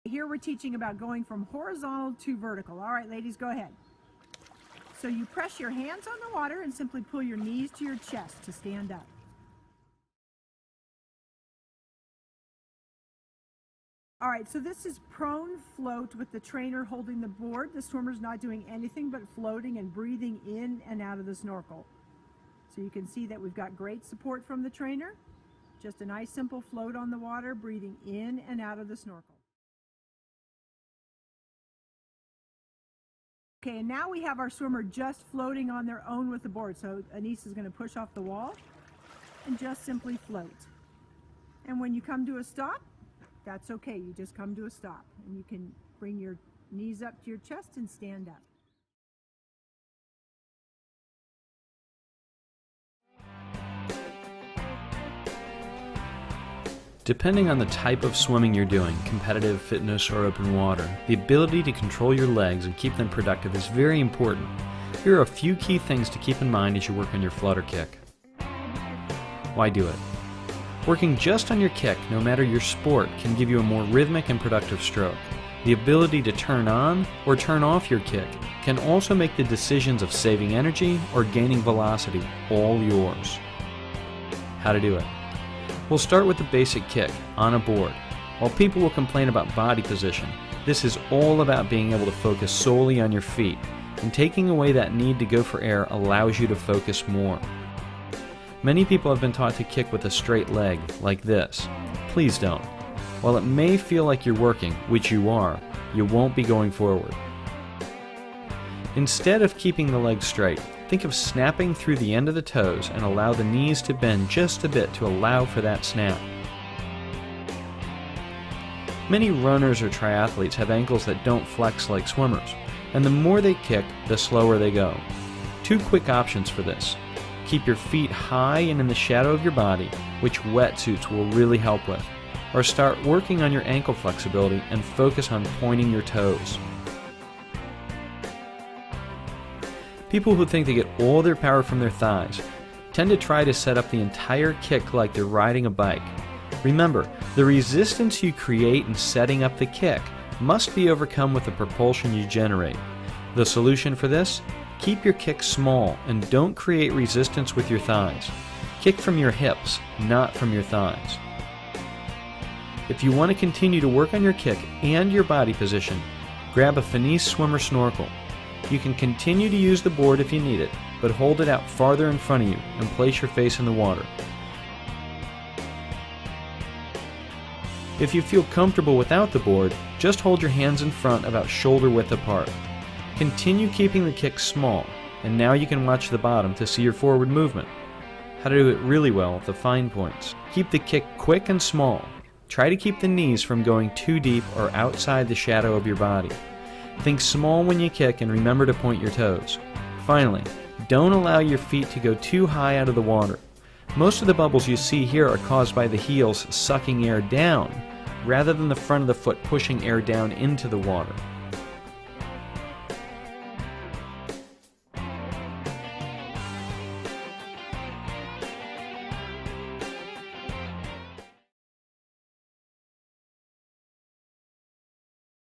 Here we're teaching about going from horizontal to vertical. All right, ladies, go ahead. So you press your hands on the water and simply pull your knees to your chest to stand up. All right, so this is prone float with the trainer holding the board. The swimmer's not doing anything but floating and breathing in and out of the snorkel. So you can see that we've got great support from the trainer. Just a nice simple float on the water, breathing in and out of the snorkel. Okay, and now we have our swimmer just floating on their own with the board. So Anise is going to push off the wall and just simply float. And when you come to a stop, that's okay. You just come to a stop. And you can bring your knees up to your chest and stand up. Depending on the type of swimming you're doing, competitive, fitness, or open water, the ability to control your legs and keep them productive is very important. Here are a few key things to keep in mind as you work on your flutter kick. Why do it? Working just on your kick, no matter your sport, can give you a more rhythmic and productive stroke. The ability to turn on or turn off your kick can also make the decisions of saving energy or gaining velocity all yours. How to do it? We'll start with the basic kick, on a board. While people will complain about body position, this is all about being able to focus solely on your feet, and taking away that need to go for air allows you to focus more. Many people have been taught to kick with a straight leg, like this. Please don't. While it may feel like you're working, which you are, you won't be going forward. Instead of keeping the legs straight, think of snapping through the end of the toes and allow the knees to bend just a bit to allow for that snap. Many runners or triathletes have ankles that don't flex like swimmers, and the more they kick, the slower they go. Two quick options for this. Keep your feet high and in the shadow of your body, which wetsuits will really help with, or start working on your ankle flexibility and focus on pointing your toes. People who think they get all their power from their thighs tend to try to set up the entire kick like they're riding a bike. Remember, the resistance you create in setting up the kick must be overcome with the propulsion you generate. The solution for this? Keep your kick small and don't create resistance with your thighs. Kick from your hips, not from your thighs. If you want to continue to work on your kick and your body position, grab a Finesse swimmer snorkel. You can continue to use the board if you need it, but hold it out farther in front of you and place your face in the water. If you feel comfortable without the board, just hold your hands in front about shoulder width apart. Continue keeping the kick small, and now you can watch the bottom to see your forward movement. How to do it really well, the fine points. Keep the kick quick and small. Try to keep the knees from going too deep or outside the shadow of your body. Think small when you kick and remember to point your toes. Finally, don't allow your feet to go too high out of the water. Most of the bubbles you see here are caused by the heels sucking air down, rather than the front of the foot pushing air down into the water.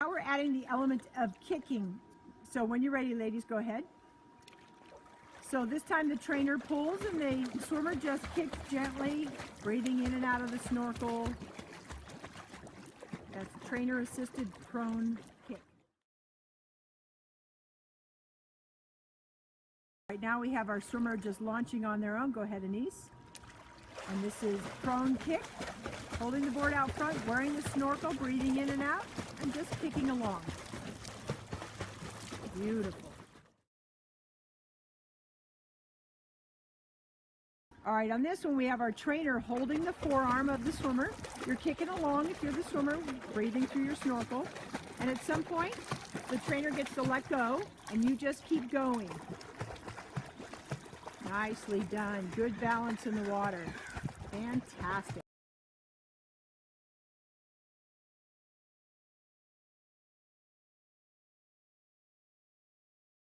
Now we're adding the element of kicking. So when you're ready, ladies, go ahead. So this time the trainer pulls and the swimmer just kicks gently, breathing in and out of the snorkel. That's trainer-assisted prone kick. Right now we have our swimmer just launching on their own. Go ahead, Anise. And this is prone kick, holding the board out front, wearing the snorkel, breathing in and out, and just kicking along. Beautiful. All right, on this one we have our trainer holding the forearm of the swimmer. You're kicking along if you're the swimmer, breathing through your snorkel. And at some point, the trainer gets to let go, and you just keep going. Nicely done. Good balance in the water. Fantastic.